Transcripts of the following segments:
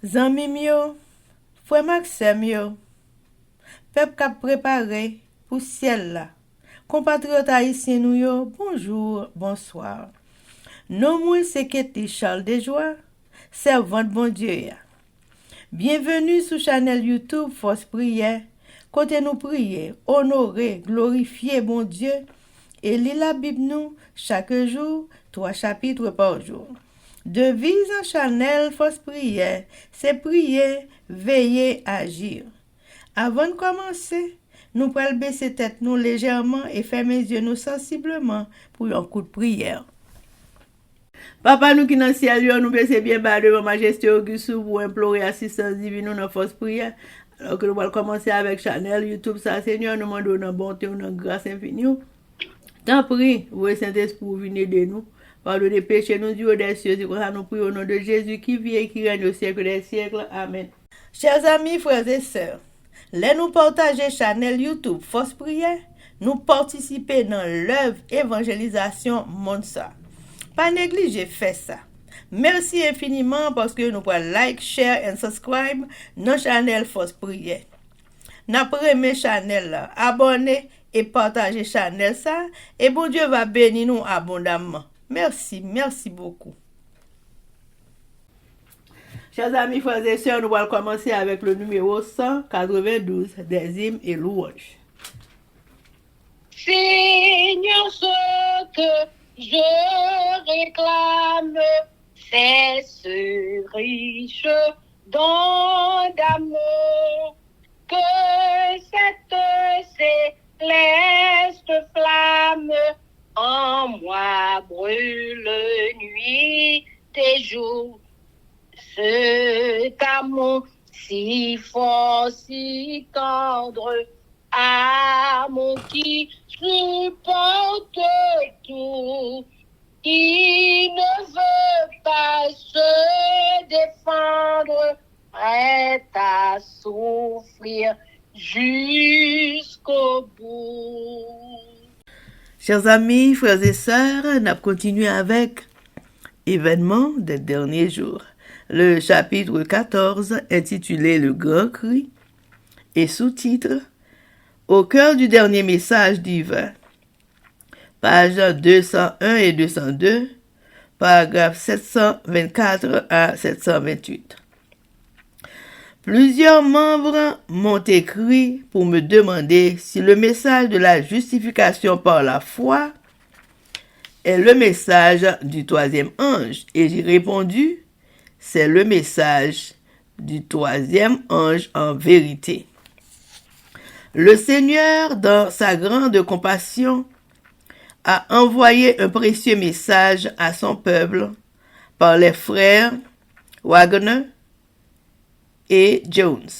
Zanmim yo, frère Maxime yo, peuple k'ap préparé pour ciel là. Compatriotes haïtiens nous yo, bonjour, bonsoir. Non moi c'est Ketty Charles Desjoie, servante bon Dieu ya. Bienvenue sur channel YouTube Force Prière, côté nous prier, honorer, glorifier bon Dieu et lire la Bible nous chaque jour, 3 chapitres par jour. Devise en channel Force Prière, c'est prier, veiller, agir. Avant de commencer, nous pouvons baisser tête nous légèrement et fermer les yeux nous sensiblement pour un coup de prière. Papa nous qui dans le ciel, nous baissons bien bas devant Majesté Auguste pour implorer assistance divine dans Force Prière. Alors que nous allons commencer avec channel YouTube, ça Seigneur, nous demandons une bonté, une grâce infinie. Tant prie, vous Saint-Esprit, venez de nous. Pardonnez péché nous Dieu des cieux, c'est comme ça nous prions au nom de Jésus qui vit et qui règne au siècle des siècles. Amen. Chers amis, frères et sœurs, les nous partager channel YouTube Force Prière, nous participer dans l'œuvre évangélisation monde ça. Pas négliger faire ça. Merci infiniment parce que nous pouvons like, share et subscribe dans channel Force Prière. N'après mes channel là, abonnez et partagez channel ça et bon Dieu va bénir nous abondamment. Merci beaucoup. Chers amis, frères et sœurs, nous allons commencer avec le numéro 192 des hymnes et louanges. Seigneur, ce que je réclame, c'est ce riche don d'amour, que cette céleste flamme en moi brûle nuit et jour. Cet amour si fort, si tendre, amour qui supporte tout, qui ne veut pas se défendre, prêt à souffrir jusqu'au bout. Chers amis, frères et sœurs, nous continuons avec événements des derniers jours. Le chapitre 14 intitulé Le Grand Cri et sous-titre Au cœur du dernier message divin. Pages 201 et 202, paragraphes 724 à 728. Plusieurs membres m'ont écrit pour me demander si le message de la justification par la foi est le message du troisième ange. Et j'ai répondu, c'est le message du troisième ange en vérité. Le Seigneur, dans sa grande compassion, a envoyé un précieux message à son peuple par les frères Wagner et Jones.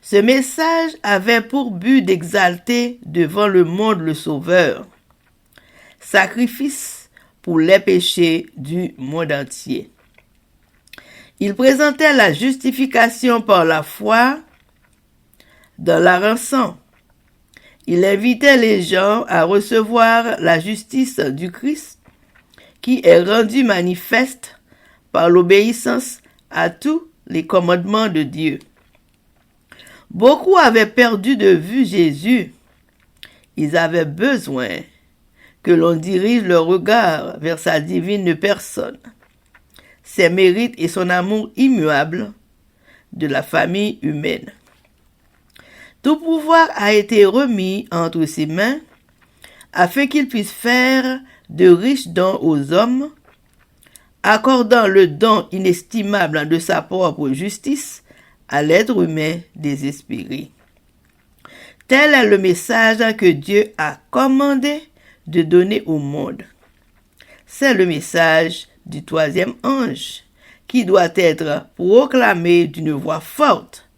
Ce message avait pour but d'exalter devant le monde le Sauveur, sacrifice pour les péchés du monde entier. Il présentait la justification par la foi dans la rançon. Il invitait les gens à recevoir la justice du Christ qui est rendue manifeste par l'obéissance à tous les commandements de Dieu. Beaucoup avaient perdu de vue Jésus. Ils avaient besoin que l'on dirige leur regard vers sa divine personne, ses mérites et son amour immuable de la famille humaine. Tout pouvoir a été remis entre ses mains afin qu'il puisse faire de riches dons aux hommes, accordant le don inestimable de sa propre justice à l'être humain désespéré. Tel est le message que Dieu a commandé de donner au monde. C'est le message du troisième ange qui doit être proclamé d'une voix forte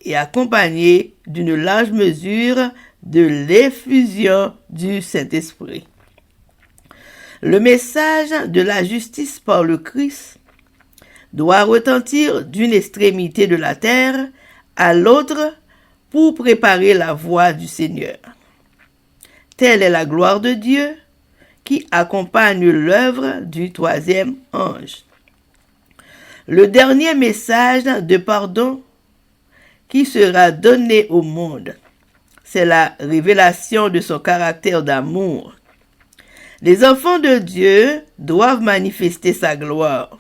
et accompagné d'une large mesure de l'effusion du Saint-Esprit. Le message de la justice par le Christ doit retentir d'une extrémité de la terre à l'autre pour préparer la voie du Seigneur. Telle est la gloire de Dieu qui accompagne l'œuvre du troisième ange. le dernier message de pardon qui sera donné au monde. C'est la révélation de son caractère d'amour. Les enfants de Dieu doivent manifester sa gloire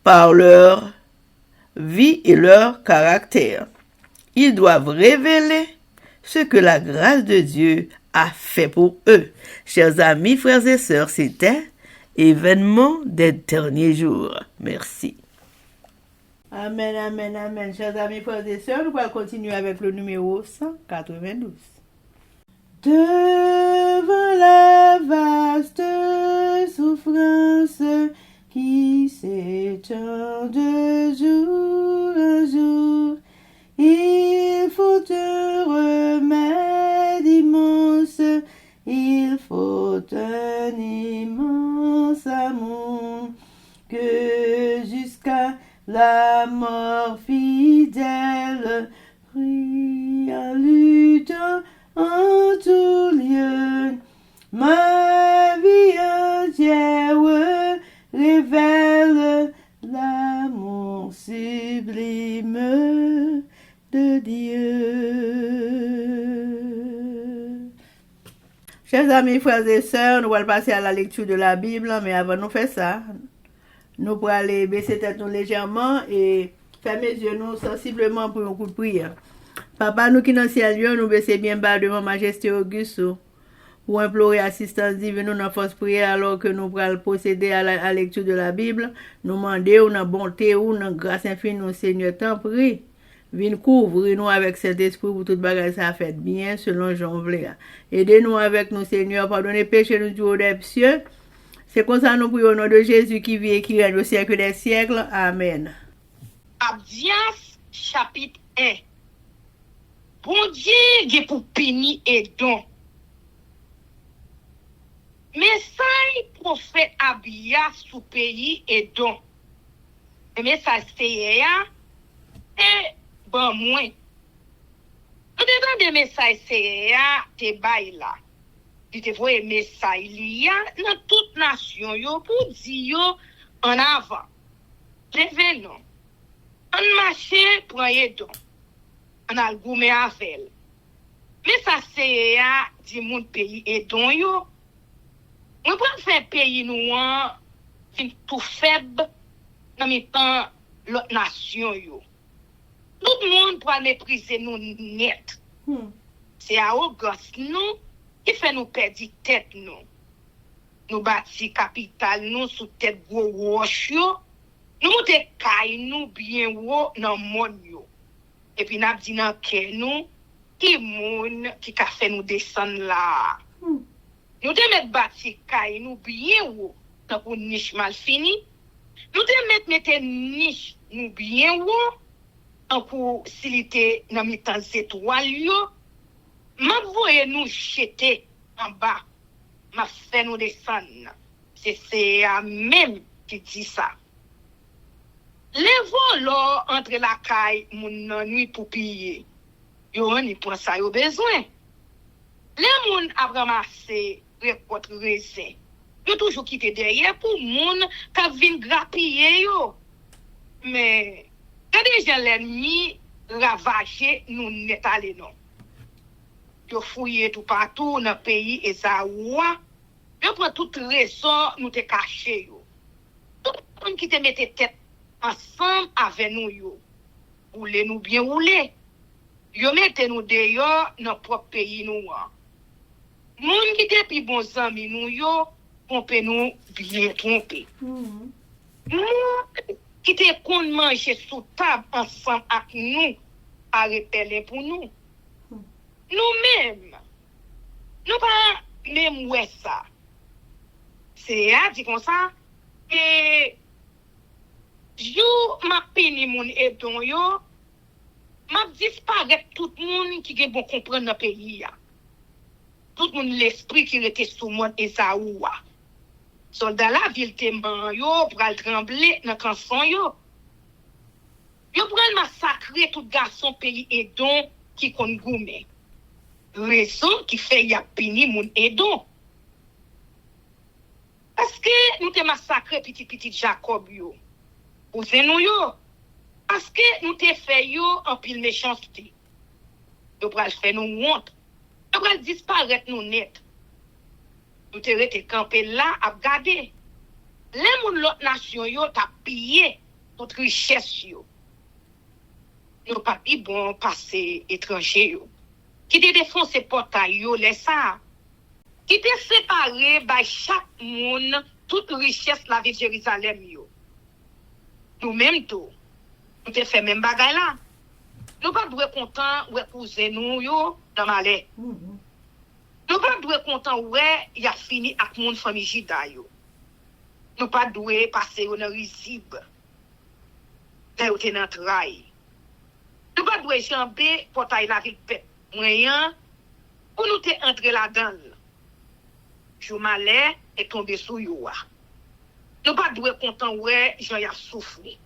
par leur vie et leur caractère. Ils doivent révéler ce que la grâce de Dieu a fait pour eux. Chers amis, frères et sœurs, c'était Événement des derniers jours. Merci. Amen, amen, amen. Chers amis, frères et sœurs, nous allons continuer avec le numéro 192. Devant la vaste souffrance qui s'étend de jour en jour, il faut un remède immense, il faut un immense amour, que jusqu'à la mort fidèle prie en luttant en tout lieu. Ma vie entière révèle l'amour sublime de Dieu. Chers amis, frères et sœurs, nous allons passer à la lecture de la Bible, mais avant de faire ça, nous pourrons aller baisser tête nous légèrement et fermer les yeux nous sensiblement pour un coup de prière. Papa, nous qui dans le ciel, nous baissons bien bas devant Majesté Auguste pour implorer assistance divine dans la force prière alors que nous pourrons procéder à la lecture de la Bible. Nous demander ou dans bonté ou dans grâce infinie, nous Seigneur, t'en prie. Viens couvrir nous avec cet esprit pour toute bagarre ça fait bien selon Jean Vléa. Aidez-nous avec nous, Seigneur, pardonnez péché nous du haut des cieux. C'est comme ça nous prions au nom de Jésus qui vit et qui règne au siècle des siècles. Amen. Abdias chapitre 1. Bon Dieu qui pour péni et don. Message prophète Abdias sous pays et don. Et message c'est et bon moins. Nous devons des messages c'est te bail là. Il te voye message liya dans toute nation yo pour dire yo en avant. Revenons. On marche prend don. On a le gourmet avec. Mais ça c'est du monde pays et don yo. On prend faire pays nous fin tout faible dans mes temps l'autre nation yo. Tout le monde pour mépriser nous net. C'est à Auguste nous qui fait nous perdre tête nous. Nous bâti capitale nous sous tête gros roche yo. Nous monte kay nous bien haut dans monde yo. Et puis n'a dit nan ke nous qui moun qui ka fait nous descendre là. Nous te mettre bâti kay nous bien haut dans pour niche mal fini. Nous te mettre niche nous bien haut en pour silité dans mi temps étoile yo. M'a voye nous jeter en bas. M'a fait nous descendre. C'est à même qui dit ça. Les voleurs entre la caille moun nan nuit pour piller. Yo ni pour ça yo besoin. Les moun a ramassé récolte raisin. Yo toujours quitté derrière pour moun ka vinn grappiller yo. Mais quand déjà l'ennemi ravager nous net aller non. Yo fouillé tout partout dans pays Esaoua. Yo prend toute raison nous te cacher yo. Tout monde qui te mette tête ensemble avec nous yo. Roulez nous bien rouler. Yo mette nous dehors dans propre pays nous. Moun qui te pi bon zami nous yo, pompe nous bien tromper. Moun qui te kon manger sous table ensemble avec nous, à repeler pour nous. Nous-mêmes, nous pas même ouais ça. C'est à dit comme ça et jou m'a peni moun et don yo m'a disparaître tout monde qui gen bon comprendre dans pays ya. Tout monde l'esprit qui était sous monde Esaoua. Soldat la ville temban yo pral trembler dans canson yo. Yo pral massacrer tout garçon pays et don qui kon goumé. Raison qui fait y a peni moun et don. Parce que nous te massacré petit Jacob yo. Cousin nous yo. Parce que nous te fait yo en pile méchanceté. Yo pral faire nous honte. Yo pral disparaître nous net. Nous te rete campé là à regarder. Les moun l'autre nation yo t'a pillé toute richesse yo. Nous pas pi bon passer étranger yo. Qui te défonce portail yo laisse ça. Qui te séparé by chaque moun toute richesse la ville de Jérusalem yo. Nous même tout. Nous te fait même bagay là. Nous pas doué content ouais cousin nous yo dans malais. Nous pas doué content ouais y a fini avec moun famille Jida yo. Nous pas doué passer au risible. Là où t'es dans trail. Nous pas doué jamber portail la ville pète moyen pour nous te entrer là-dedans. Joumalais est tombé sous yo. Nous pas doué content ouais Jean y a soufflé.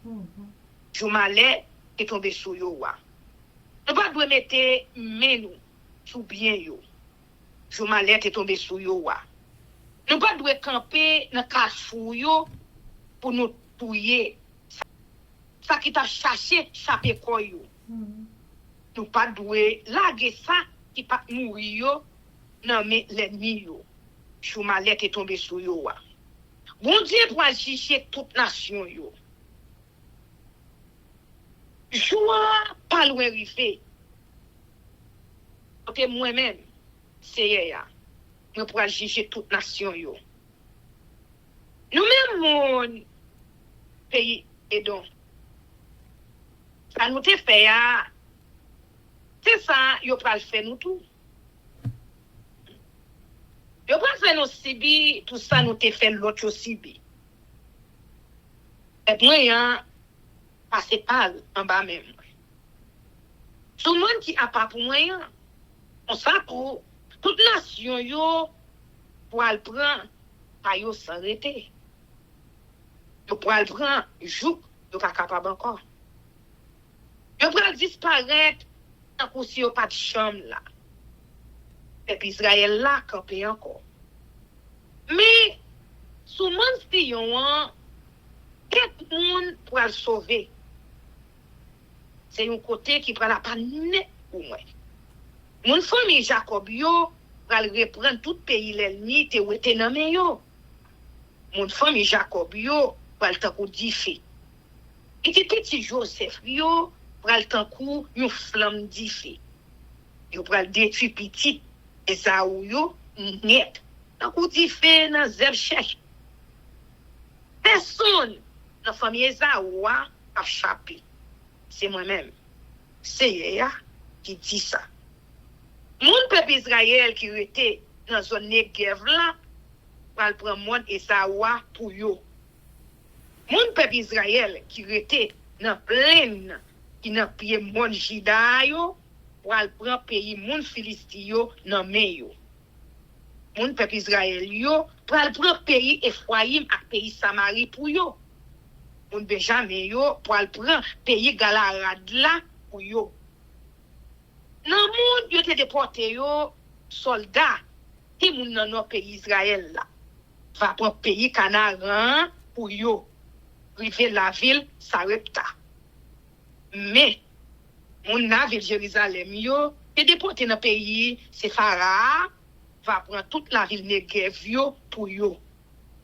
Joumalais est tombé sous yo. Nous pas doué mettre menou sous bien yo. Joumalais est tombé sous yo. Nous pas doué camper dans cachou yo pour nous touyer. Ça qui t'a cherché chapé koy yo. Nous pas doué laguer ça qui pas mourir yo non mais l'ennemi yo. Joumalais est tombé sous yo. Bon Dieu pour juger toute nation yo. Joie pas loin rivé. OK moi-même c'est ya. Nous pour juger toute nation yo. Nous même mon pays et donc ça nous te fait ya. C'est ça yo pral faire nous tout. Yo pral faire nous sibi tout ça nous te fait l'autre sibi. Et moyen passer par en bas même. Tout le monde qui a pas pour moyen on ça pour toute nation yo pour al prendre pa yo s'arrêter. Yo pour al prendre jouk yo pas capable encore. Yo pral disparaître tant que si yo pas de chambre là. Et puis Israël là campé encore. Mais sous monde tout le monde pour le sauver. C'est un côté qui prend la panne pour moi. Mon famille Jacob yo va reprendre tout pays l'ennemi te ou te nommé yo. Mon famille Jacob yo va le temps d'ifé. Et petit Joseph yo va le temps une flamme d'ifé. Yo va le détruire petit Esaou yo net. Tant d'ifé dans zeb chèche. Personne dans famille Esaou a échappé. C'est moi-même. C'est Yéa qui dit ça. Mon peuple Israël qui était dans zone Negev là, va prendre monde Esaou pour yo. Mon peuple Israël qui était dans plaine qui n'a pied monde Jida yo, va prendre pays monde Philistie yo dans main yo. Mon peuple Israël yo, va prendre pays Ephraim ak pays Samarie pour yo. Mon Benjamin yo, pour prendre pays Galarad là pour yo. Nan moun yo te déporté yo soldats qui moun nan notre pays Israël là. Va prendre pays Canaan pour yo. Rive la ville Sarepta. Mais moun na ville Jérusalem yo te déporté dans pays Sephara va prendre toute la ville Negev yo pour yo.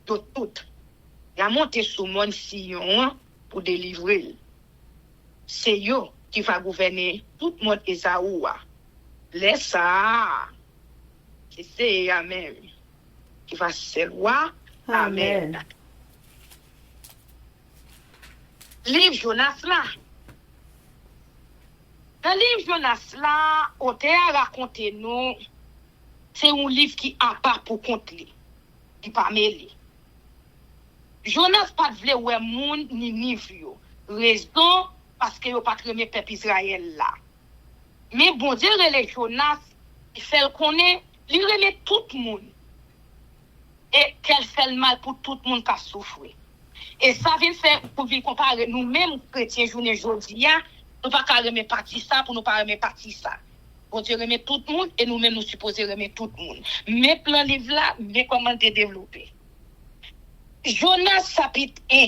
Tout. Y a monté sous mon Sion pour délivrer. C'est yo qui va gouverner tout le monde Esaou. Laisse ça. C'est Amen. Qui va se roi. Amen. Livre Jonas là. Dans le livre Jonas là, on t'a raconté nous, c'est un livre qui a pas pour compter, qui pas mêlé. Jonas pas vle ouais moun ni nivyo. Raison parce que yo pas remet peuple Israël là. Mais bon Dieu les Jonas, il fait le connaît, il remet tout le monde. Et qu'elle fait le mal pour tout le monde qui a souffert. Et ça vient faire pour venir comparer nous-mêmes chrétiens journée aujourd'hui, nous pas remettre partie ça pour nous pas remettre partie ça. Bon Dieu remet tout le monde et nous-mêmes nous supposons remettre tout le monde. Mais plan livre là, mais comment te développer. Jonas chapitre 1.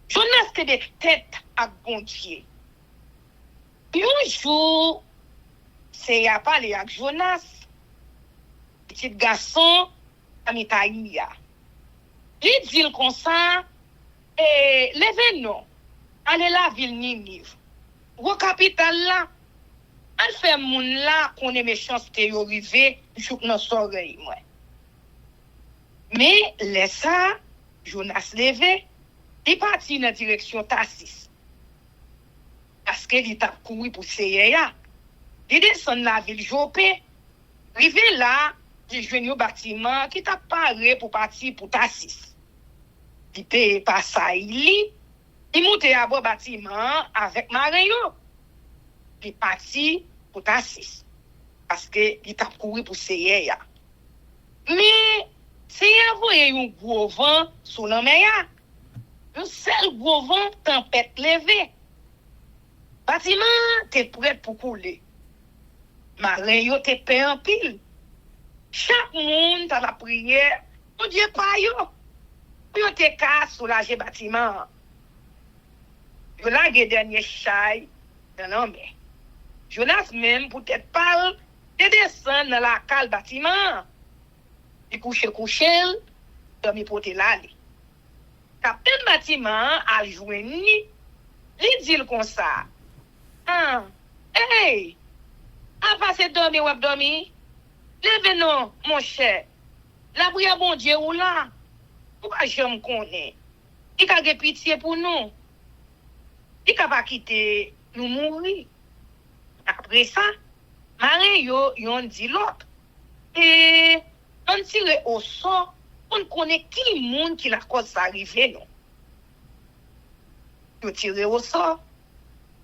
Jonas porter des têtes à bon Dieu. Un jour, c'est à parler avec Jonas, petit garçon, Amitaïa. Il dit comme ça, levez-nous, allez la ville Ninive. Vos capitales là, elle fait moun là qu'on est méchanceté yo rivé, jouk nan soreille moi. Mais laisse ça, Jonas levé, il parti dans direction Tarsis. Parce que il t'a couru pour Seya. Il descend la ville Jopé. Rivé là, il joue un bâtiment qui t'a paré pour partir pour Tarsis. Il paye par ça, il monte à bord bâtiment avec marin yo. Il parti pour Tarsis. Parce que il t'a couru pour Seya. Mais Seya voyait un gros vent sur la mer. Un seul gros vent, tempête levée. Bâtiment t'es prêt pour couler. Marin yo t'es payé en pile. Chaque monde dans la prière, mon Dieu pas yo. Yo t'es qu'à soulager bâtiment. Yo lage dernier chai dans la mer. Jonas même peut-être parle de descendre dans la cale bâtiment. Il couche, dormi pour te l'aller. Capitaine bâtiment a joint il dit comme ça. Hey, a passé dormir ou dormir? Levez-nous, mon cher. La prière bon Dieu ou là? Pourquoi je me connais? Il a de pitié pour nous. Il a pas quitté nous mourir. Après ça, marin yon dit l'autre. Et on tire au sort, on connaît qui monde qui la cause ça arriver non. Yo tire au sort.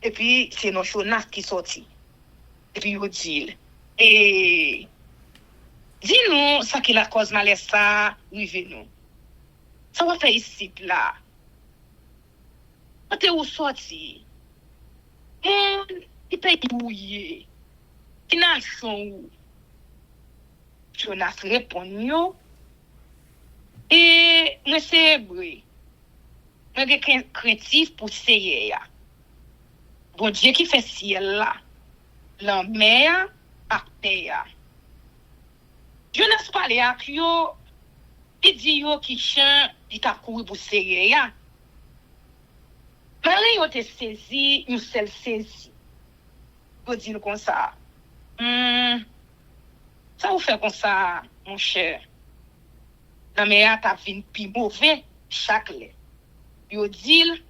Et puis, c'est nos Jonas qui sorti. Et puis, il dit, dis-nous, ça qui la cause malais ça, nous. Ça va faire ici, là. Quand où sorti? Il paye bouillé. Qui n'a où? Jonas répond, et moi, c'est hébreu. Moi, j'ai craintif pour Seya. Bon Dieu qui fait ciel là, la mer à terre. Jonas parle avec yo, il dit yo qui chante, il t'a couru pour Seya. Marie yo te saisi, une seule saisi. Yo dit comme ça. Ça vous fait comme ça, mon cher. La mer t'a vin pi mauvais chaque lait. Yo dit,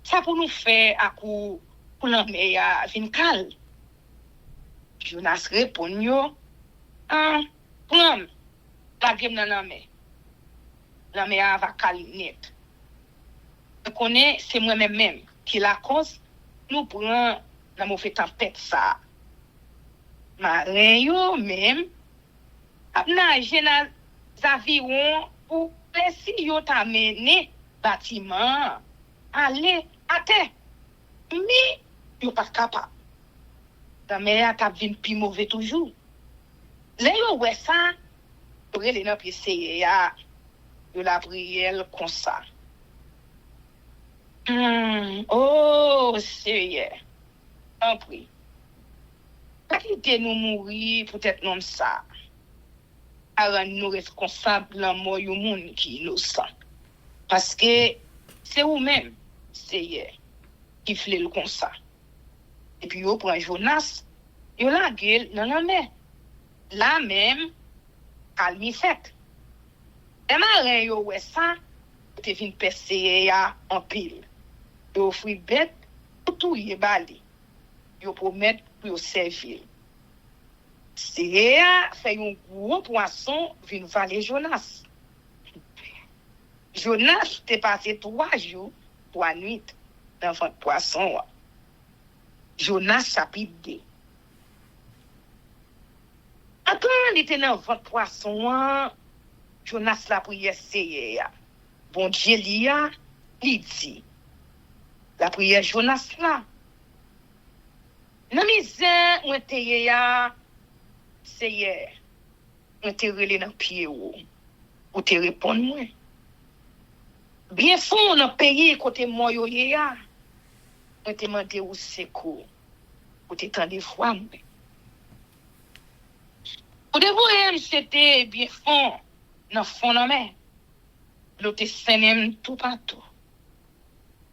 ça pour nous faire à coup pour la mer vin calme. Jonas répond yo, prends la game dans la mer. La mer va calme net. Je connais c'est moi-même qui la cause nous prend la mauvaise tempête ça. Marin yo même a nager dans avion pour laisser yo t'amener bâtiment aller à terre. Mais yo pas capable. La mer t'a vinn pi mauvais toujours. Là yo ouais ça, yo relé nan pied Seya, yo la prière comme ça. Oh Seigneur, en prie. Pas quitter nous mourir peut-être non ça. Alors nous responsables la mort du monde qui innocent. Parce que c'est vous-même, Seigneur, qui fait le comme ça. Et puis vous prenez Jonas, vous la gueule dans la mer. Là même, calme fait. Et marin yo ouais ça, te vinn percer en pile. Yo offri bête pour tout y bali. Yo promet pour servir. C'est fait un gros poisson vinn valer Jonas. Jonas t'est passé 3 jours, 3 nuits dans votre poisson. Jonas chapitre 2. Quand il était dans votre poisson, Jonas la prière Seya. Bon Dieu il dit. La prière Jonas là. Nan misère ou te ya Seya. On te relé dans pied ou te répond moi. bien fond dans pays côté moi yo ya. On te demandé au secours. Pour te tendre voix. Pour de vous c'était bien fond dans fond la mer. L'eau te saigne tout partout.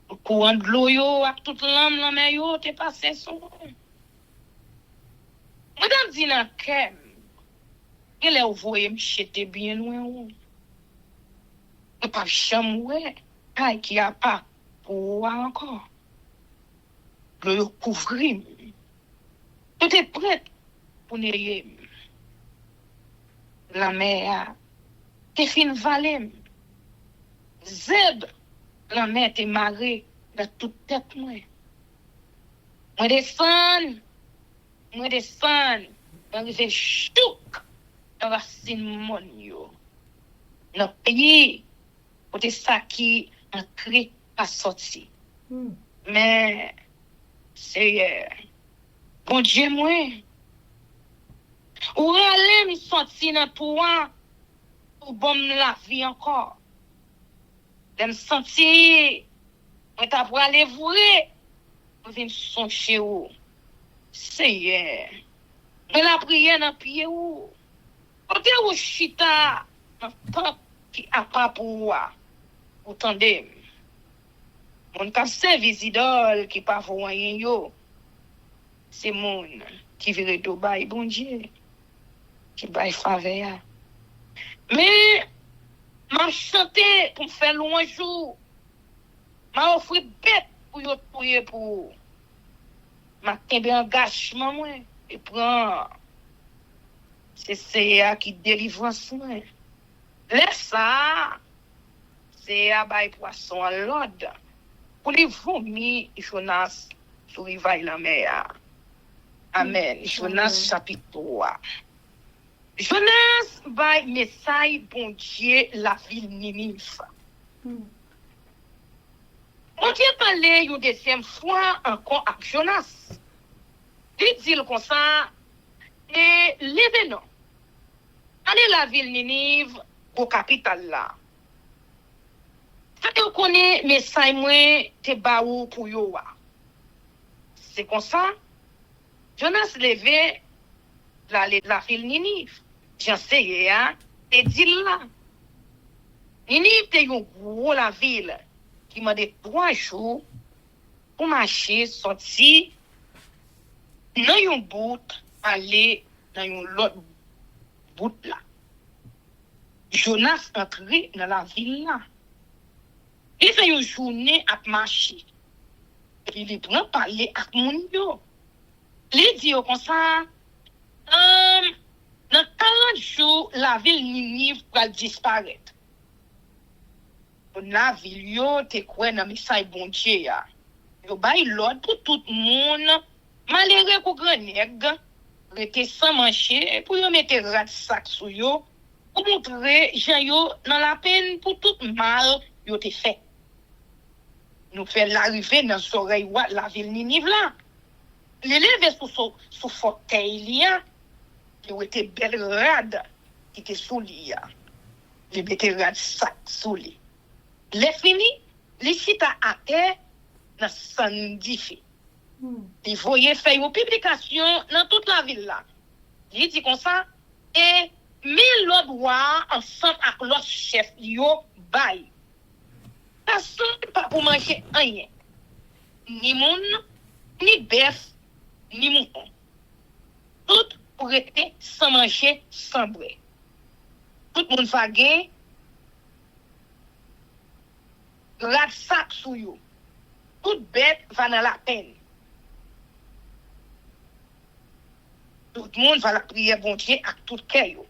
Le courant de l'eau yo avec toute l'âme la mer yo te passé son. Madame dit nan kem. Elle est voyé me jeter bien loin ou. Pas chamoué. Ay qui a pas pour encore. Le couvrir. Tout est prêt pour néer. La mer te fin valem. Zeb, la mer te marée dans toute tête moi. Moi descend, arrivé chouk dans racine mon yo. Dans pays, côté ça qui entré pas sorti. Mais c'est bon Dieu moi. Ou aller me sorti dans toi pour bon la vie encore. De me sentir moi t'a pour aller vrai. On vient songer ou. Seigneur. Mais la prière dans pied ou. Côté ou chita dans temps qui a pas pour entendez. Mon ka service idole qui pas voyen yo. C'est mon qui vire do bay bon Dieu. Qui bay faveur. Mais m'a chanté pour me faire loin jour. M'a offert bête pour yo prier pour. M'a kembe engagement moi et prend c'est CA qui délivrance moi. Laisse ça. C'est à bay poisson à l'ordre. Pour les vomir Jonas sur rivaille la mer. Amen. Jonas chapitre 3. Jonas bay message bon Dieu la ville Ninive. On Dieu parlé une deuxième fois encore avec Jonas. Il dit comme ça et levez-nous. Allez la ville Ninive au capital là. Vous connaissez message moi te baou pour yo. C'est comme ça. Jonas levé la ville Ninive. J'en sais et dit là. Ninive te yon gros la ville qui m'a dit 3 jours pour marcher sorti dans yon bout aller dans yon l'autre bout là. Jonas entré dans la ville là. Il fait une journée à marcher. Et il prend parler avec mon yo. Il dit comme ça, dans 40 jours, la ville Ninive va disparaître. La ville yo te croit dans message bon Dieu ya. Yo bay l'ordre pour tout le monde, malheureux pour grand nèg, rete sans manger pour yo mettre rat sac sur yo, pour montrer gens yo dans la peine pour tout mal yo te fait. Nous fait l'arrivée dans l'oreille la ville Ninive là. Les lever sous fauteuil là, qui était belle rade, qui était sous lit. Les mettait rade sac sous lit. Les fini, les sites à terre dans sandifié. Ils voyaient faire une publication dans toute la ville là. Il dit comme ça, et 1000 l'autre rois ensemble avec l'autre chef yo bail. Personne pas pour manger rien. Ni moun, ni bœuf, ni mouton. Tout pour être sans manger, sans boire. Tout le monde va gagner. Rat sac sous yo. Toute bête va dans la peine. Tout le monde va la prier bon Dieu avec tout cœur.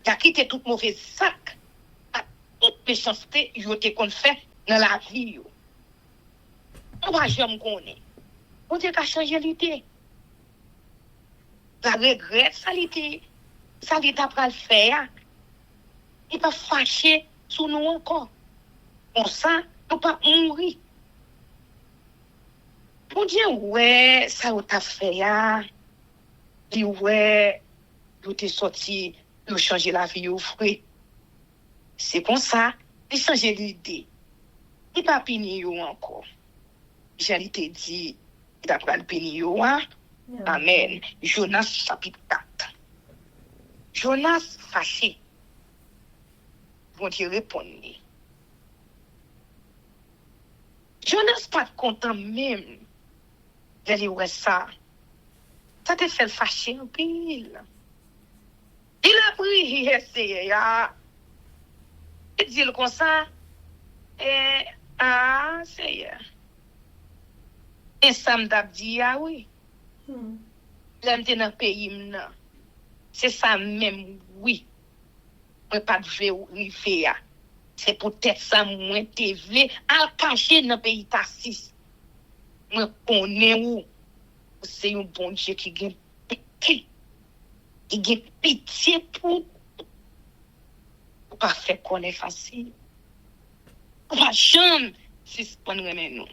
Il a quitté tout mauvais sac. À toute méchanceté, il a été fait dans la vie. On va jamais connaître. On dit qu'à changer l'idée. La regrette, ça l'idée. Ça l'idée après le faire. Il va fâcher sur nous encore. Comme ça, on ne peut pas mourir. Pour dire, ouais, ça t'a fait, dit, ouais, vous t'es sorti, vous changez la vie au frais. C'est comme ça, il change l'idée. il pas pini yo encore. J'ai te dit, il a pas pini yo, hein? Amen. Jonas chapitre 4. Jonas fâché. Bon Dieu répond. Jonas pas content même. Il dit ouais ça. Ça te fait fâcher un pile. Il a pris, il a essayé, il dit comme ça. Seigneur. Et ça m'a dit, oui. L'aime dans le pays, c'est ça même, oui. Je ne pas de c'est peut-être ça, moi, te vle, à cacher dans le pays tassis. Je connais où. C'est un bon Dieu qui gagne pitié. Qui gagne pitié pour pas faire connaître facile. Pas jamais si c'est pas nous.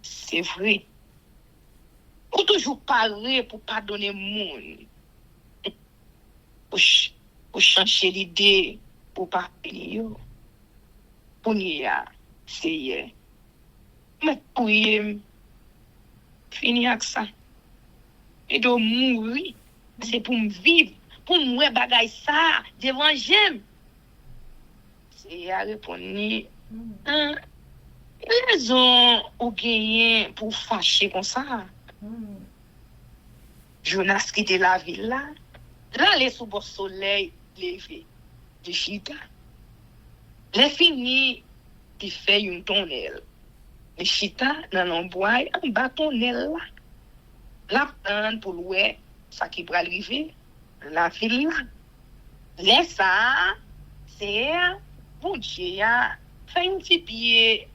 C'est vrai. Ou toujours parler pour pas donner monde. Pour changer l'idée, pour pas payer. Pour n'y a, c'est mais pour finir avec ça. Et de mourir, c'est pour me vivre, pour me bagaille ça, devant j'aime. C'est à répondre, raison ou gagner pour fâcher comme ça. Jonas qui était la ville là, les sous le soleil levé, de chita. Les fini, qui fait une tonnelle. Les chita dans l'embois, un bâtonnel là. La prendre pour louer, ça qui va arriver, la ville là. Laisse ça, c'est, bon Dieu, fait un petit pied,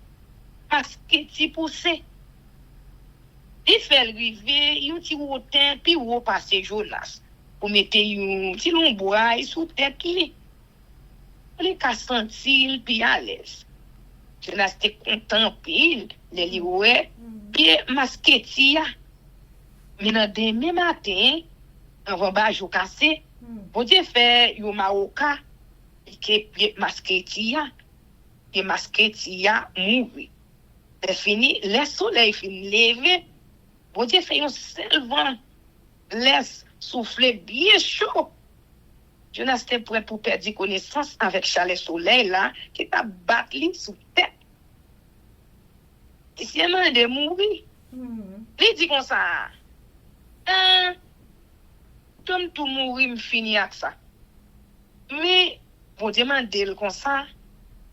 parce que tu poussé. Il fait arriver, un petit rotin, puis où passer Jonas. Pour mettre un petit lombois sous tête li. Les cas sentir, puis à l'aise. Jonas était content, puis les liouets, puis masquetia. Mais dans demain matin, avant de jouer cassé, bon Dieu fait un maoka, qui est masquetia, et masquetia mourir. C'est fini, le soleil finit lever, bon Dieu fait un seul vent, laisse souffler bien chaud. Jonas était prêt pour perdre connaissance avec chalet soleil là, qui t'a battu sous tête. Et si elle m'a de mourir, il dit comme ça, comme tout mourir, me finit avec ça. Mais, bon Dieu m'a dit comme ça,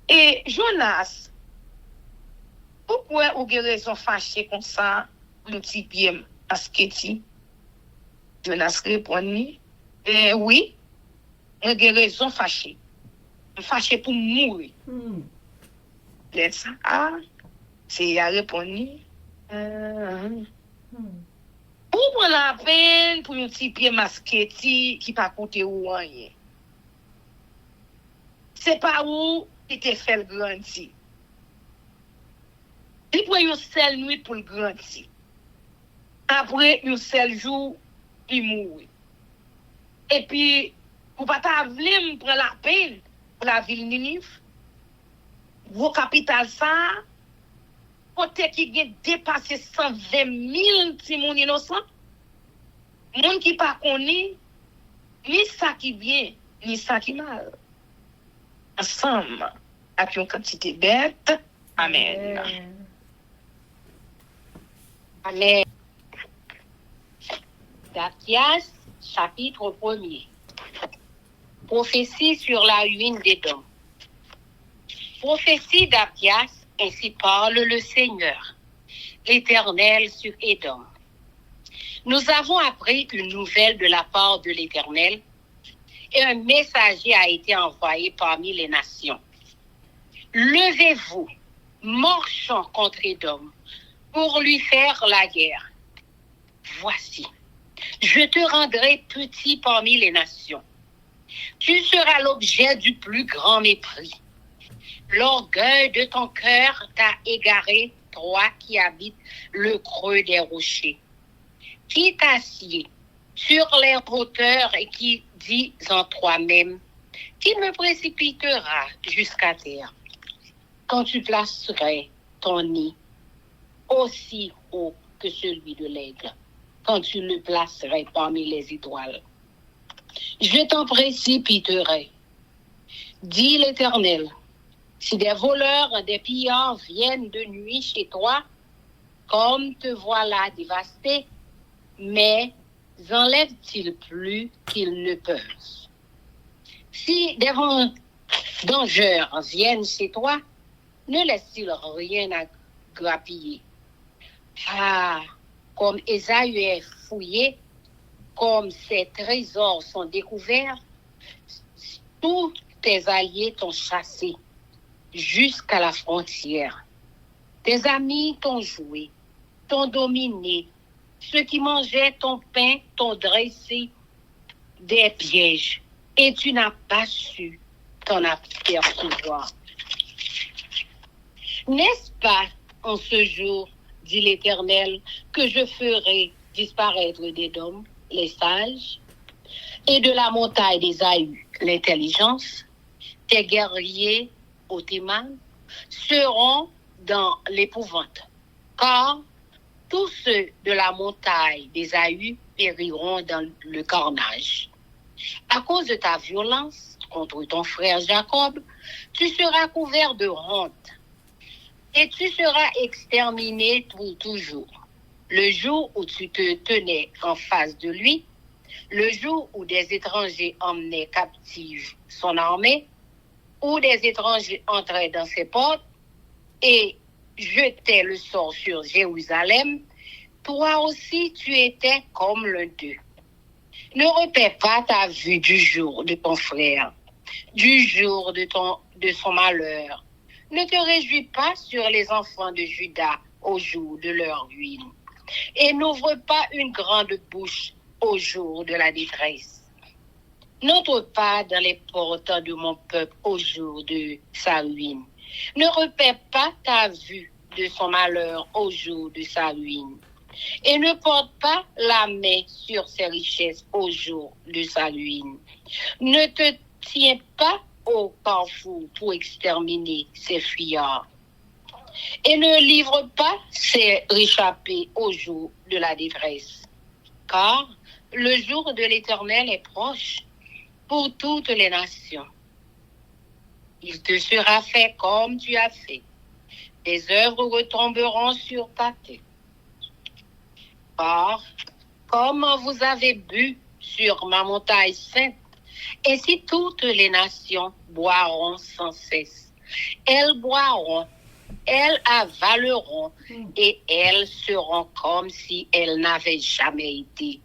et Jonas, pourquoi vous avez raison fâché comme ça, le petit pied masqueti? Jonas répond, oui, j'ai raison fâché. Fâché pour mourir. Laisse ça, c'est à répondre. Pour la peine pour un petit pied masqueti qui pas coûter ou rien. C'est pas où il te fait le grandir. Il prend une seule nuit pour le grandir. Après, un seul jour, il mourit. Et puis, pour pas t'avoir prendre la peine pour la ville Ninive, vos capitales ça, peut-être qu'il a dépassé 120 000 petits moun innocents, moun qui pas connu, ni ça qui bien, ni ça qui mal. Ensemble, avec une quantité bête. Amen. Amen. Zachias, chapitre 1er. Prophétie sur la ruine d'Édom. Prophétie d'Achias, ainsi parle le Seigneur, l'Éternel sur Édom. Nous avons appris une nouvelle de la part de l'Éternel et un messager a été envoyé parmi les nations. Levez-vous, marchons contre Édom pour lui faire la guerre. Voici, je te rendrai petit parmi les nations. Tu seras l'objet du plus grand mépris. L'orgueil de ton cœur t'a égaré, toi qui habites le creux des rochers. Qui t'assied sur les hauteurs et qui dit en toi-même, qui me précipitera jusqu'à terre. Quand tu placerais ton nid aussi haut que celui de l'aigle, quand tu le placerais parmi les étoiles. Je t'en précipiterai, dit l'Éternel. Si des voleurs, des pillards viennent de nuit chez toi, comme te voilà dévasté, mais enlèvent-ils plus qu'ils ne peuvent? Si des vengeurs viennent chez toi, ne laissent-ils rien à grappiller? Ah, comme Ésaü est fouillé, comme ses trésors sont découverts, tous tes alliés t'ont chassé jusqu'à la frontière. Tes amis t'ont joué, t'ont dominé. Ceux qui mangeaient ton pain t'ont dressé des pièges et tu n'as pas su t'en apercevoir. N'est-ce pas en ce jour, dit l'Éternel, que je ferai disparaître d'Édom les sages et de la montagne d'Ésaü l'intelligence? Tes guerriers au Théman seront dans l'épouvante, car tous ceux de la montagne d'Ésaü périront dans le carnage. À cause de ta violence contre ton frère Jacob, tu seras couvert de honte et tu seras exterminé pour toujours. Le jour où tu te tenais en face de lui, le jour où des étrangers emmenaient captive son armée, où des étrangers entraient dans ses portes et jetaient le sort sur Jérusalem, toi aussi tu étais comme l'un d'eux. Ne repère pas ta vue du jour de ton frère, du jour de son malheur. Ne te réjouis pas sur les enfants de Juda au jour de leur ruine. Et n'ouvre pas une grande bouche au jour de la détresse. N'entre pas dans les portes de mon peuple au jour de sa ruine. Ne repère pas ta vue de son malheur au jour de sa ruine. Et ne porte pas la main sur ses richesses au jour de sa ruine. Ne te tiens pas au carrefour pour exterminer ses fuyards. Et ne livre pas ses réchappés au jour de la détresse. Car le jour de l'Éternel est proche pour toutes les nations. Il te sera fait comme tu as fait. Tes œuvres retomberont sur ta tête. Car, comme vous avez bu sur ma montagne sainte, ainsi toutes les nations boiront sans cesse. Elles boiront, elles avaleront, et elles seront comme si elles n'avaient jamais été.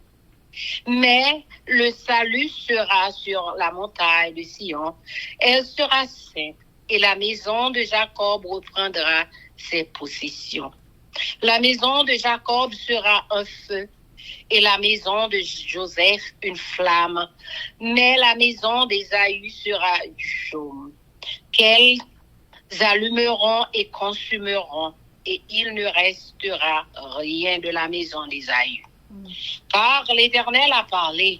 Mais le salut sera sur la montagne de Sion, elle sera sainte, et la maison de Jacob reprendra ses possessions. La maison de Jacob sera un feu, et la maison de Joseph une flamme, mais la maison d'Ésaü sera du chaume, qu'elles allumeront et consumeront, et il ne restera rien de la maison d'Ésaü. Car l'Éternel a parlé,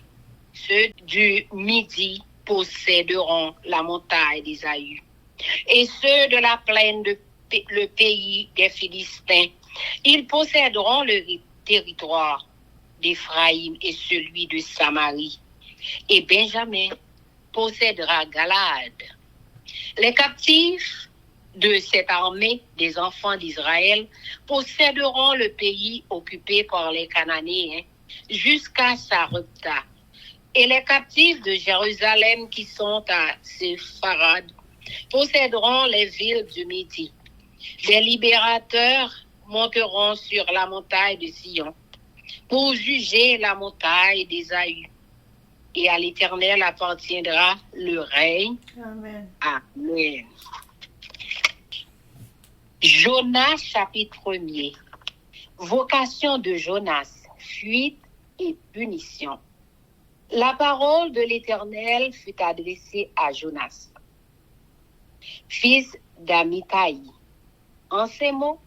ceux du midi posséderont la montagne d'Ésaü, et ceux de la plaine le pays des Philistins, ils posséderont le territoire d'Éphraïm et celui de Samarie, et Benjamin possédera Galaad. Les captifs de cette armée des enfants d'Israël posséderont le pays occupé par les Cananéens jusqu'à Sarepta. Et les captifs de Jérusalem qui sont à Sepharad posséderont les villes du Midi. Les libérateurs monteront sur la montagne de Sion pour juger la montagne d'Ésaü. Et à l'Éternel appartiendra le règne. Amen. Amen. Jonas chapitre 1er. Vocation de Jonas, fuite et punition. La parole de l'Éternel fut adressée à Jonas, fils d'Amithaï. En ces mots,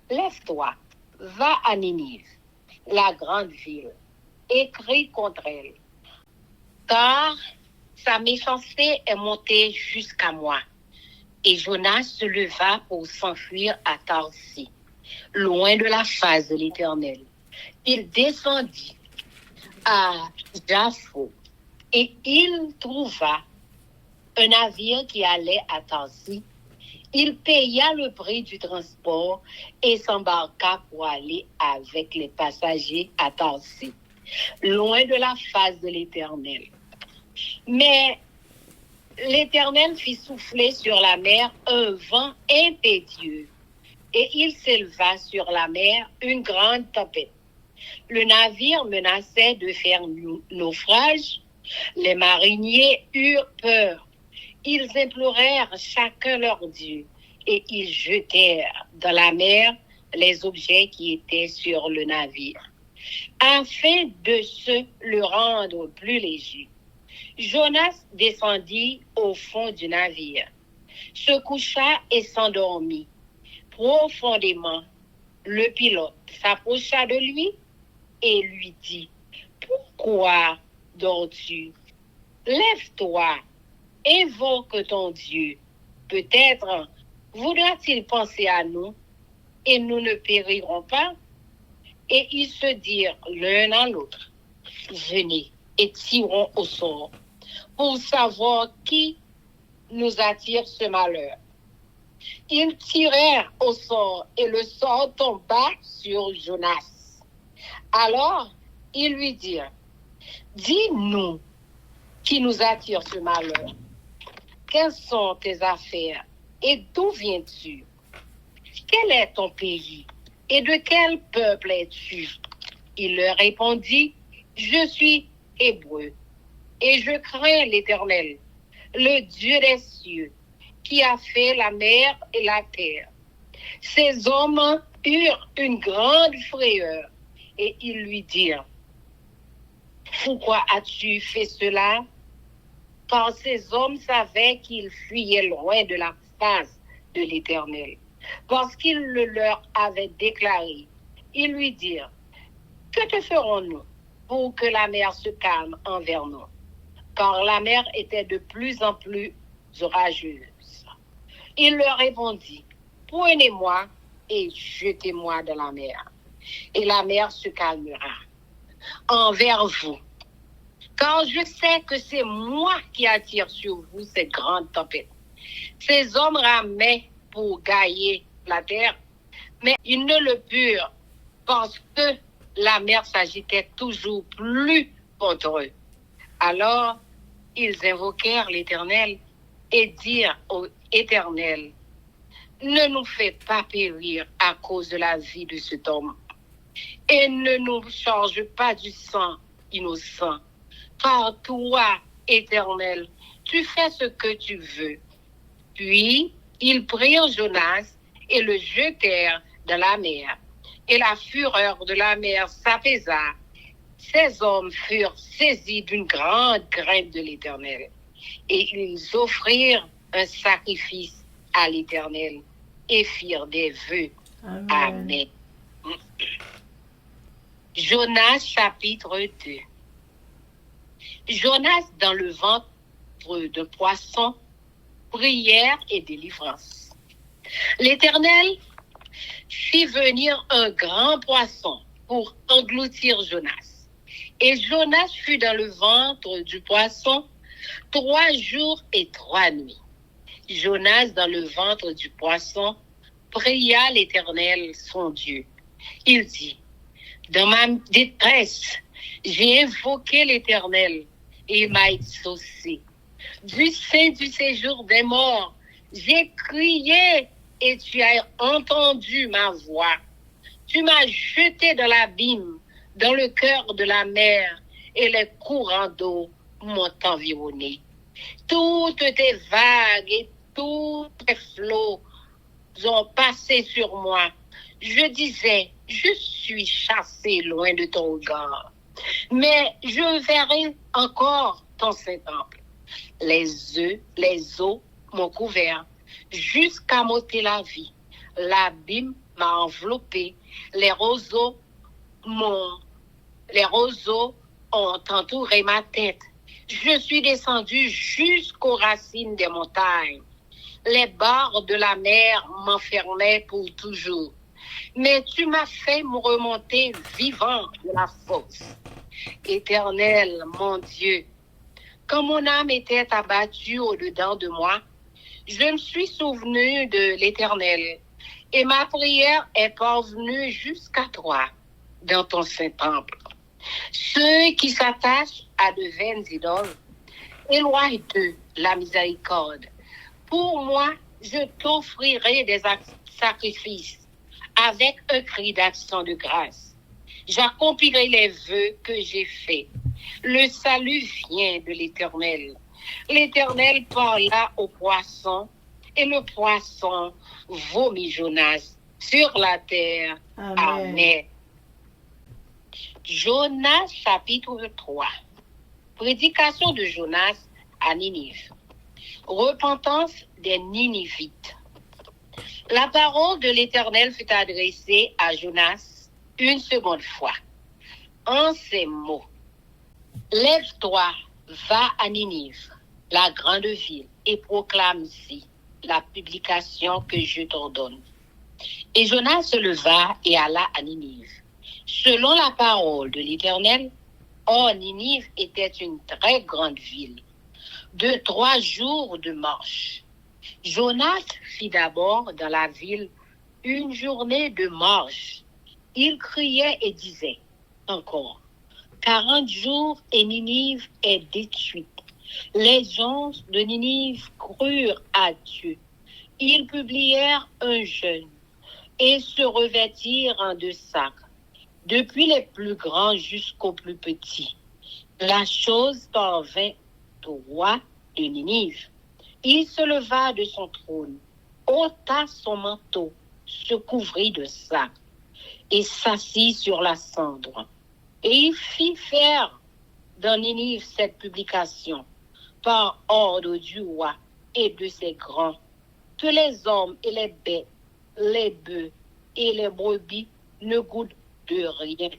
lève-toi, va à Ninive, la grande ville, écris contre elle, car sa méchanceté est montée jusqu'à moi. Et Jonas se leva pour s'enfuir à Tarsis, loin de la face de l'Éternel. Il descendit à Jaffo et il trouva un navire qui allait à Tarsis. Il paya le prix du transport et s'embarqua pour aller avec les passagers à Tarsis, loin de la face de l'Éternel. Mais l'Éternel fit souffler sur la mer un vent impétueux, et il s'éleva sur la mer une grande tempête. Le navire menaçait de faire naufrage. Les mariniers eurent peur. Ils implorèrent chacun leur Dieu, et ils jetèrent dans la mer les objets qui étaient sur le navire, afin de se le rendre plus léger. Jonas descendit au fond du navire, se coucha et s'endormit profondément. Le pilote s'approcha de lui et lui dit: « Pourquoi dors-tu? Lève-toi, invoque ton Dieu. Peut-être voudra-t-il penser à nous et nous ne périrons pas. » Et ils se dirent l'un à l'autre: « Venez et tirons au sort pour savoir qui nous attire ce malheur. » Ils tirèrent au sort et le sort tomba sur Jonas. Alors ils lui dirent: « Dis-nous qui nous attire ce malheur. Quelles sont tes affaires et d'où viens-tu? Quel est ton pays et de quel peuple es-tu? » Il leur répondit: « Je suis hébreu et je crains l'Éternel, le Dieu des cieux, qui a fait la mer et la terre. » Ces hommes eurent une grande frayeur et ils lui dirent: « Pourquoi as-tu fait cela? » Car ces hommes savaient qu'ils fuyaient loin de la face de l'Éternel, parce qu'il le leur avait déclaré. Ils lui dirent: « Que te ferons-nous pour que la mer se calme envers nous? » Car la mer était de plus en plus orageuse. Il leur répondit: « Prenez-moi et jetez-moi dans la mer, et la mer se calmera envers vous. Car je sais que c'est moi qui attire sur vous cette grande tempête. » Ces hommes ramaient pour gagner la terre, mais ils ne le purent parce que la mer s'agitait toujours plus contre eux. Alors ils invoquèrent l'Éternel et dirent au Éternel: « Ne nous fais pas périr à cause de la vie de cet homme, et ne nous charge pas du sang innocent. Car toi, Éternel, tu fais ce que tu veux. » Puis ils prirent Jonas et le jetèrent dans la mer. Et la fureur de la mer s'apaisa. Ces hommes furent saisis d'une grande crainte de l'Éternel. Et ils offrirent un sacrifice à l'Éternel et firent des vœux. Amen. Jonas chapitre 2. Jonas dans le ventre de poisson, prière et délivrance. L'Éternel fit venir un grand poisson pour engloutir Jonas. Et Jonas fut dans le ventre du poisson 3 jours et 3 nuits. Jonas dans le ventre du poisson pria l'Éternel son Dieu. Il dit: « Dans ma détresse, j'ai invoqué l'Éternel et il m'a exaucé. Du sein du séjour des morts, j'ai crié et tu as entendu ma voix. Tu m'as jeté dans l'abîme, dans le cœur de la mer, et les courants d'eau m'ont environné. Toutes tes vagues et tous tes flots ont passé sur moi. Je disais: je suis chassé loin de ton regard. Mais je verrai encore ton Saint-Temple. Les eaux m'ont couvert jusqu'à m'ôter la vie. L'abîme m'a enveloppé. Les roseaux ont entouré ma tête. Je suis descendu jusqu'aux racines des montagnes. Les barres de la mer m'enfermaient pour toujours. Mais tu m'as fait me remonter vivant de la fosse. Éternel, mon Dieu, quand mon âme était abattue au-dedans de moi, je me suis souvenu de l'Éternel et ma prière est parvenue jusqu'à toi dans ton saint temple. Ceux qui s'attachent à de vaines idoles, éloigne d'eux la miséricorde. Pour moi, je t'offrirai des sacrifices avec un cri d'action de grâce. J'accomplirai les vœux que j'ai faits. Le salut vient de l'Éternel. L'Éternel parla au poisson et le poisson vomit Jonas sur la terre. Amen. Jonas chapitre 3. Prédication de Jonas à Ninive. Repentance des Ninivites. La parole de l'Éternel fut adressée à Jonas une seconde fois, en ces mots. Lève-toi, va à Ninive, la grande ville, et proclame-y la publication que je t'ordonne. Et Jonas se leva et alla à Ninive. Selon la parole de l'Éternel, Ninive était une très grande ville, de 3 jours de marche. Jonas fit d'abord dans la ville une journée de marche. Il criait et disait encore, 40 jours et Ninive est détruite. Les gens de Ninive crurent à Dieu. Ils publièrent un jeûne et se revêtirent en 2 sacs, depuis les plus grands jusqu'aux plus petits. La chose parvint au roi de Ninive. Il se leva de son trône, ôta son manteau, se couvrit de sac et s'assit sur la cendre. Et il fit faire dans Ninive cette publication par ordre du roi et de ses grands, que les hommes et les bêtes, les bœufs et les brebis ne goûtent de rien,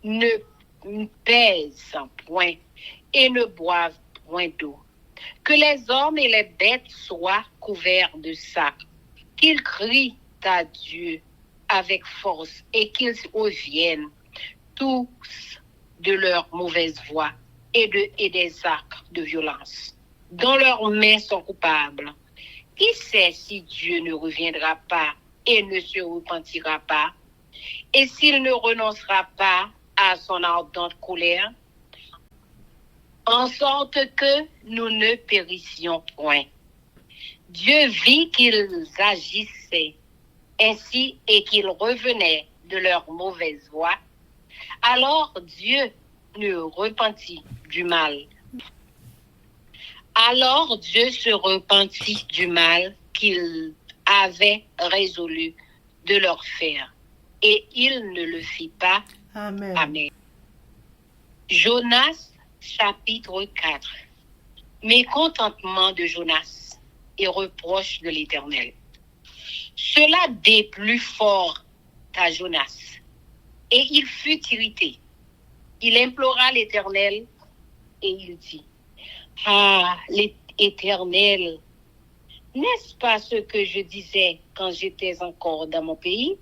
ne pèsent point et ne boivent point d'eau. Que les hommes et les bêtes soient couverts de sacs, qu'ils crient à Dieu avec force et qu'ils reviennent tous de leur mauvaise voie et des actes de violence, dont leurs mains sont coupables. Qui sait si Dieu ne reviendra pas et ne se repentira pas, et s'il ne renoncera pas à son ardente colère, en sorte que nous ne périssions point. Dieu vit qu'ils agissaient ainsi et qu'ils revenaient de leur mauvaise voie. Alors Dieu ne repentit du mal. Alors Dieu se repentit du mal qu'il avait résolu de leur faire, et il ne le fit pas. Amen. Amen. Jonas chapitre 4. Mécontentement de Jonas et reproche de l'Éternel. Cela déplut fort à Jonas, et il fut irrité. Il implora l'Éternel, et il dit, « Ah, l'Éternel, n'est-ce pas ce que je disais quand j'étais encore dans mon pays?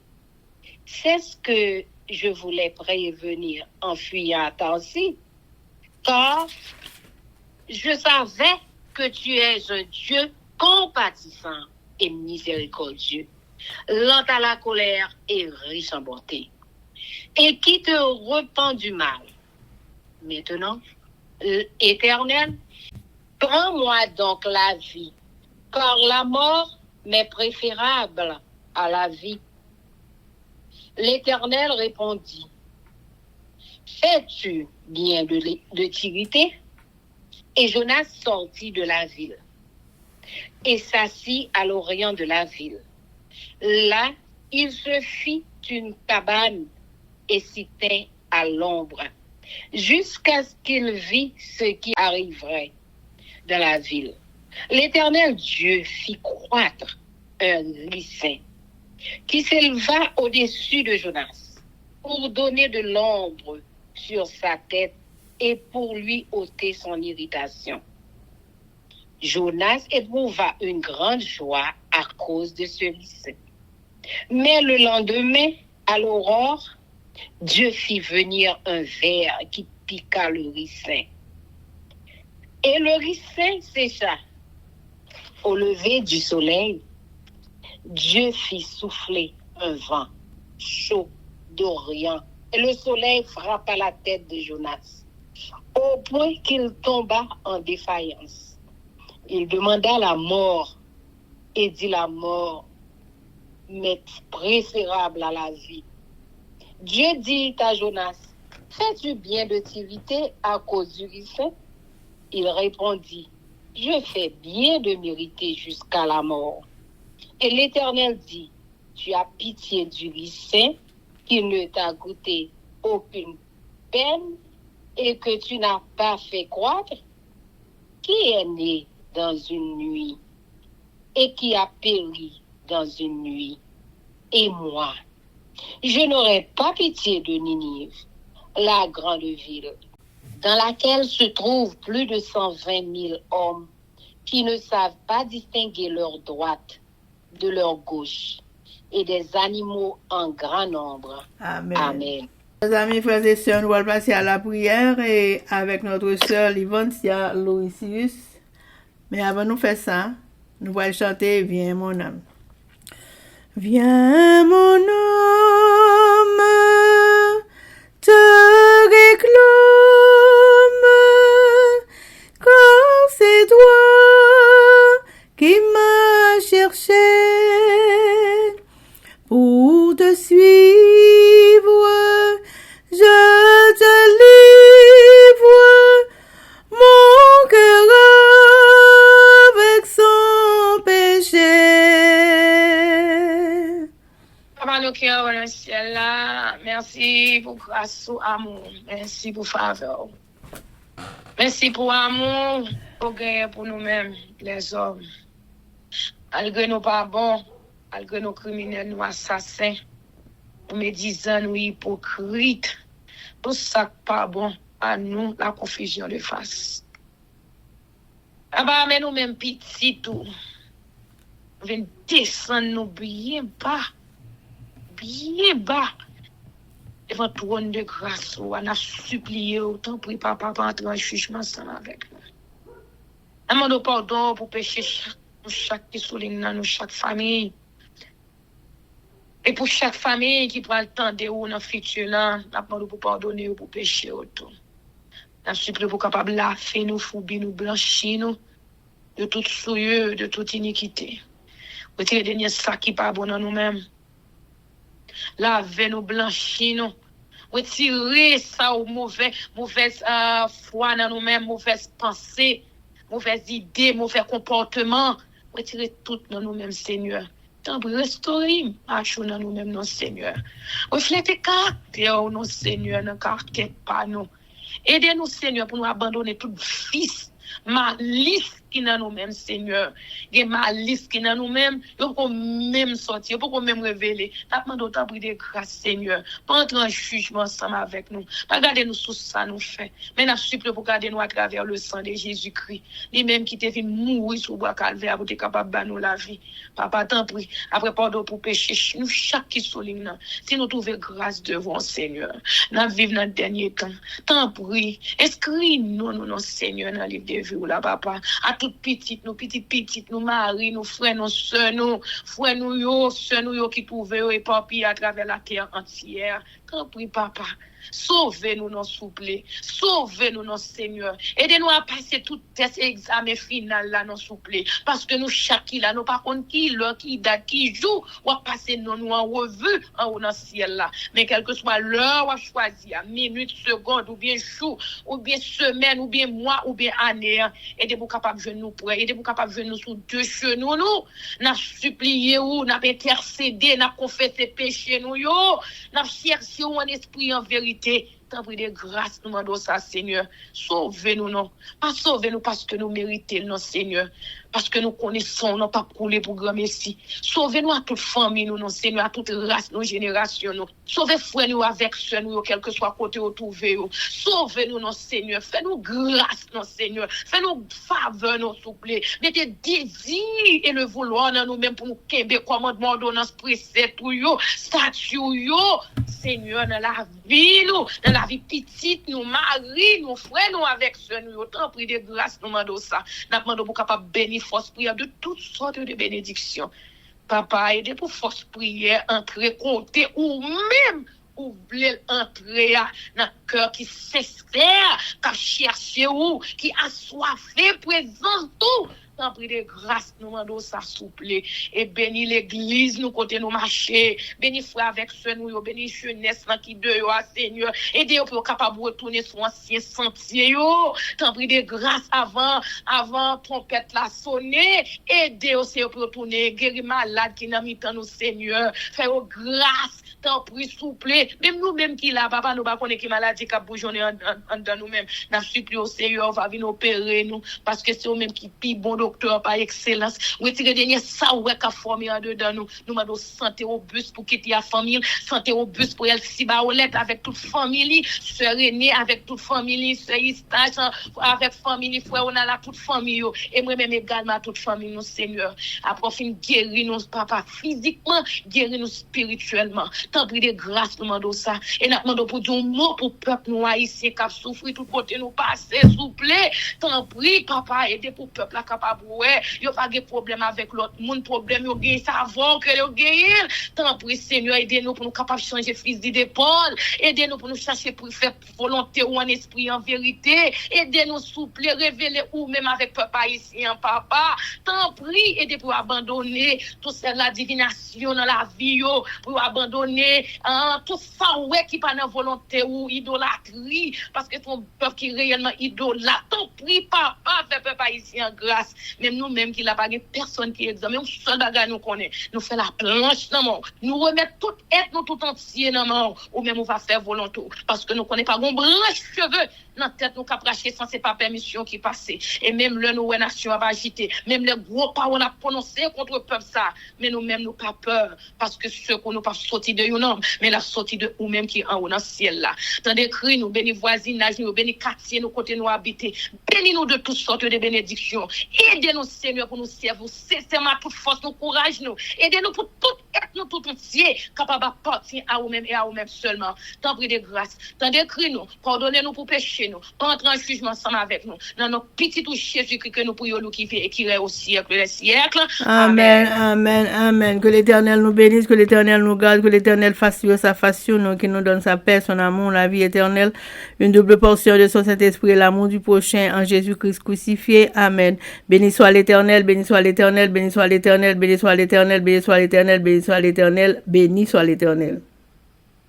C'est ce que je voulais prévenir en fuyant à Tarsis, car je savais que tu es un Dieu compatissant et miséricordieux, lent à la colère et riche en bonté, et qui te repent du mal. Maintenant, Éternel, prends-moi donc la vie, car la mort m'est préférable à la vie. » L'Éternel répondit, « Fais-tu bien de t'irriter? » Et Jonas sortit de la ville et s'assit à l'orient de la ville. Là, il se fit une cabane et s'y tint à l'ombre, jusqu'à ce qu'il vit ce qui arriverait dans la ville. L'Éternel Dieu fit croître un ricin qui s'éleva au-dessus de Jonas pour donner de l'ombre sur sa tête et pour lui ôter son irritation. Jonas éprouva une grande joie à cause de ce ricin. Mais le lendemain, à l'aurore, Dieu fit venir un ver qui piqua le ricin. Et le ricin sécha. Au lever du soleil, Dieu fit souffler un vent chaud d'Orient. Et le soleil frappa la tête de Jonas, au point qu'il tomba en défaillance. Il demanda la mort et dit la mort m'est préférable à la vie. Dieu dit à Jonas, fais-tu bien de t'irriter à cause du ricin? Il répondit, je fais bien de m'irriter jusqu'à la mort. Et l'Éternel dit, tu as pitié du ricin qui ne t'a goûté aucune peine et que tu n'as pas fait croître? Qui est né dans une nuit et qui a péri dans une nuit? Et moi, je n'aurai pas pitié de Ninive, la grande ville, dans laquelle se trouvent plus de 120 000 hommes qui ne savent pas distinguer leur droite de leur gauche, et des animaux en grand nombre. Amen. Amen. Mes amis, frères et sœurs, nous allons passer à la prière et avec notre sœur Livancia Loisius. Mais avant de nous faire ça, nous allons chanter Viens mon âme. Viens mon âme, te réclame, car c'est toi qui m'as cherché pour te suivre. Je te livre mon cœur avec son péché. Papa, nous qui sommes dans le ciel là, merci pour grâce ou amour, merci pour faveur. Merci pour amour, pour gagner pour nous-mêmes, les hommes. Malgré nos pas bons, malgré nos criminels, nos assassins, nos médisants, nos hypocrites, tout ça pas bon à nous, la confusion de face. Ah bah, mais nous-mêmes petits tout, nous venons descendre nous bien bas, devant le trône de grâce, on a supplié autant pour papa pour entrer en jugement ensemble avec nous. Demandons pardon pour pécher chaque qui souligne dans nous, chaque famille. Et pour chaque famille qui prend le temps de ou dans le futur, nous demandons pour pardonner ou pour pécher autant. Nous supplions pour capable laver nous, fourber nous, blanchir nous de toute souillure, de toute iniquité. Retirer les derniers sacs qui pas bon dans nous-mêmes. Laver nous, blanchir nous. Retirer ça au mauvaise foi dans nous-mêmes, mauvaise pensée, mauvaise idée, mauvais comportement. Retirer tout dans nous-mêmes, Seigneur. Tant pour restaurer, marcher dans nous-mêmes, non, Seigneur. Refléter caractère, non, Seigneur, non, caractère pas nous. Aidez-nous, Seigneur, pour nous abandonner tout vice, malice qui dans nous-mêmes, Seigneur. Il y a malice qui dans nous-mêmes, il faut même sortir, il faut même révéler. Nous demandons tant de grâce, Seigneur. Pas entrer en jugement ensemble avec nous. Pas garder nous sous ça nous fait. Mais nous supplions pour garder nous à travers le sang de Jésus-Christ. Lui-même qui t'est venu mourir sur le bois calvaire pour être capable de nous la vie. Papa, t'en prie. Après, pardon pour pécher. Nous, chaque qui souligne, si nous trouvons grâce devant Seigneur, nous vivons dans le dernier temps. T'en prie. Inscris-nous, non, Seigneur, dans le livre de vie, là, papa. À toutes petites, nous maris, nous frères, nos sœurs, nous frères, nous yo, sœurs, nous yo qui trouvent éparpillés à travers la terre entière. T'en prie, papa. Sauvez-nous, non, s'il vous plaît. Sauvez-nous, non, Seigneur. Aidez-nous à passer tout cet examen final là, non, s'il vous plaît. Parce que nous, chaque là, nous, par contre, qui l'heure, qui date, qui joue, on va passer nous en revue en haut dans le ciel là. Mais quelle que soit l'heure, on va choisir, minute, seconde, ou bien jour, ou bien semaine, ou bien mois, ou bien année. Aidez-vous capable de nous prêts. Aidez-vous capable de nous sous deux genoux, nous. N'a supplié ou, n'a intercédé, n'a confessé péché, nous, yo. N'a cherché ou en esprit en vérité. Tant pis de grâce, nous demandons ça, Seigneur. Sauvez-nous, non. Pas sauvez-nous parce que nous méritons, non, Seigneur. Parce que nous connaissons, nous pas couler pour grand merci. Sauvez-nous à toute famille, nous, Seigneur, à toute race, nos générations, nous. Sauvez frère nous avec ceux nous, quel que soit côté où trouvé. Sauvez-nous, non, Seigneur. Fais-nous grâce, non, Seigneur. Fais-nous faveur, non, s'il vous plaît. Mettez désir et le vouloir dans nous-mêmes pour nous québer commandement, ordonnance, précepte, statut, Seigneur, dans la vie, nous, dans la vie petite, nous, mari, nous, frères, nous, avec ceux nous, autant pris de grâce, nous demandons ça. Nous demandons pour capable bénir force prière de toutes sortes de bénédictions. Papa, aidez pour force prière, entrer, compter, ou même, ou voulez entrer dans le cœur qui s'espère, qui cherche ou, qui a soifé, présence tout. Tant pris de grâce, nous demandons ça souple. Et bénis l'église, nous côté nous marcher. Bénis frère avec ceux nous, bénis jeunesse qui dehors, Seigneur. Aidez pour capable de retourner sur ancien sentier. Tant pris de grâce avant trompette la sonner. Aidez aussi pour retourner, guérir malade qui n'a mis tant nous, Seigneur. Faire grâce, tant pris souple. Même nous-mêmes qui là, papa, nous pas connaît qui maladie qui a bougeonné dans nous-mêmes. Nous supplions au Seigneur, va venir opérer nous. Parce que c'est eux-mêmes qui pillent bon docteur par excellence. Retirer dernier ça ouais qu'a formé en dedans nous. Nous m'avons santé robuste pour quitter la famille, santé robuste pour elle si Baolette avec toute famille, sœur René avec toute famille, sœur Istage avec famille, frère on a la toute famille et moi-même également toute famille nous Seigneur. Après fin guérir nous papa physiquement, guérir nous spirituellement. Tant pis de grâce nous demandons ça et nous demandons pour dire mot pour peuple nous haïtien qui a souffert tout côté nous passer s'il vous plaît. Tant pis papa aider pour peuple là capable ouais, yo pas de problème avec l'autre monde, problème yo gagne savoir que yo gagne. Tant pis Seigneur, aidez-nous pour nous capable changer fusil d'épaule, aidez-nous pour nous chercher pour faire volonté ou en esprit en vérité, aidez-nous souple, révéler ou même avec peuple haïtien papa. Tant pis aidez pour abandonner tout cette la divination dans la vie yo, pour abandonner tout ça ouais qui pas dans volonté ou idolâtrie parce que ton peuple qui réellement idolâtre. Tant pis papa fait peuple haïtien grâce. Même nous-mêmes qui n'a pas personne qui examine, nous seul bagage nous connaît. Nous fait la planche dans mon. Nous remettre tout être nous tout entier dans mon ou même on va faire volonté parce que nous connaît pas gon branche cheveux dans tête nous cap racher sans c'est pas permission qui passait. Et même le nous nation va agiter, même les gros paroles a prononcé contre peuple ça, mais nous-mêmes nous pas peur parce que ce qu'on nous pas sorti de un homme, mais la sortie de ou même qui en haut dans ciel là. Tandis cri nous béni voisinage nous béni quartier nous côté nous habiter. Bénis nous de toutes sortes de bénédictions. Aidez-nous, Seigneur, pour nous servir. Sincèrement, toute force, nous courage, nous. Aidez-nous pour tout être, nous tout entier, capable de partir à vous-même et à vous-même seulement. Tant pis de grâce. Tant d'écrit nous. Pardonnez-nous pour pécher, nous. Pas entrer en jugement ensemble avec nous. Dans nos petits touches Jésus-Christ que nous pourrions nous qui fait et qui reste au siècle des siècles. Amen, amen, amen. Que l'Éternel nous bénisse, que l'Éternel nous garde, que l'Éternel fasse sur sa face sur nous, qui nous donne sa paix, son amour, la vie éternelle, une double portion de son Saint-Esprit, l'amour du prochain en Jésus-Christ crucifié. Amen. Béni soit l'Éternel, béni soit l'Éternel, béni soit l'Éternel, béni soit l'Éternel, béni soit l'Éternel, béni soit l'Éternel, béni soit l'Éternel.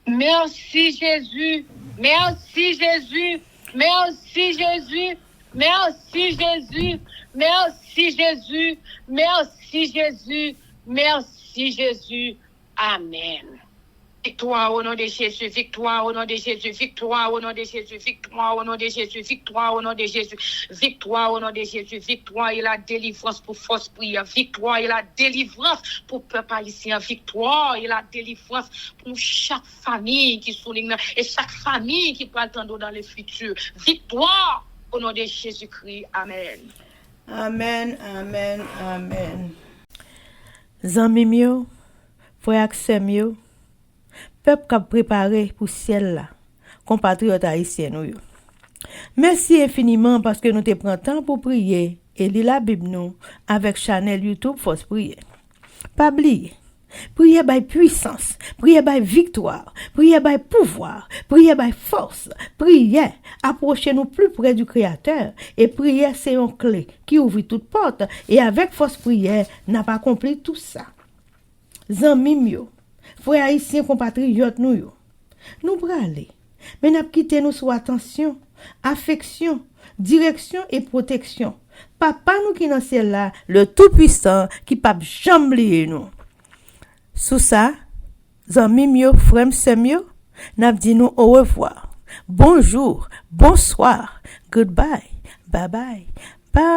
Merci Jésus, merci Jésus, merci Jésus, merci Jésus, merci Jésus, merci Jésus, merci Jésus. Amen. Victoire au nom de Jésus, victoire au nom de Jésus, victoire au nom de Jésus, victoire au nom de Jésus, victoire au nom de Jésus, victoire au nom de Jésus, victoire et la délivrance pour force prière, victoire et la délivrance pour peuple haïtien, victoire et la délivrance pour chaque famille qui souligne et chaque famille qui prend le temps dans le futur. Victoire au nom de Jésus-Christ. Amen. Amen, amen, amen. Zami mio, frère Axel peuple qui a préparé pour ciel là, compatriotes haïtiens nous. Merci infiniment parce que nous te prenons temps pour prier et lire la Bible nous avec channel YouTube Force Prière. Pas oublier, prier by puissance, prier by victoire, prier by pouvoir, prier by force, prier, approcher nous plus près du Créateur et prier c'est une clé qui ouvre toute porte et avec force prière n'a pas accompli tout ça. Zami mio, frères haïtiens compatriotes nous braler mais n'a quitté nous sous attention, affection, direction et protection. Papa nous qui dans ciel là, le tout puissant qui pas jamais oublier nous. Sous ça, zami mio, frère semio, n'a dit nous au revoir. Bonjour, bonsoir, goodbye, bye bye. Bye.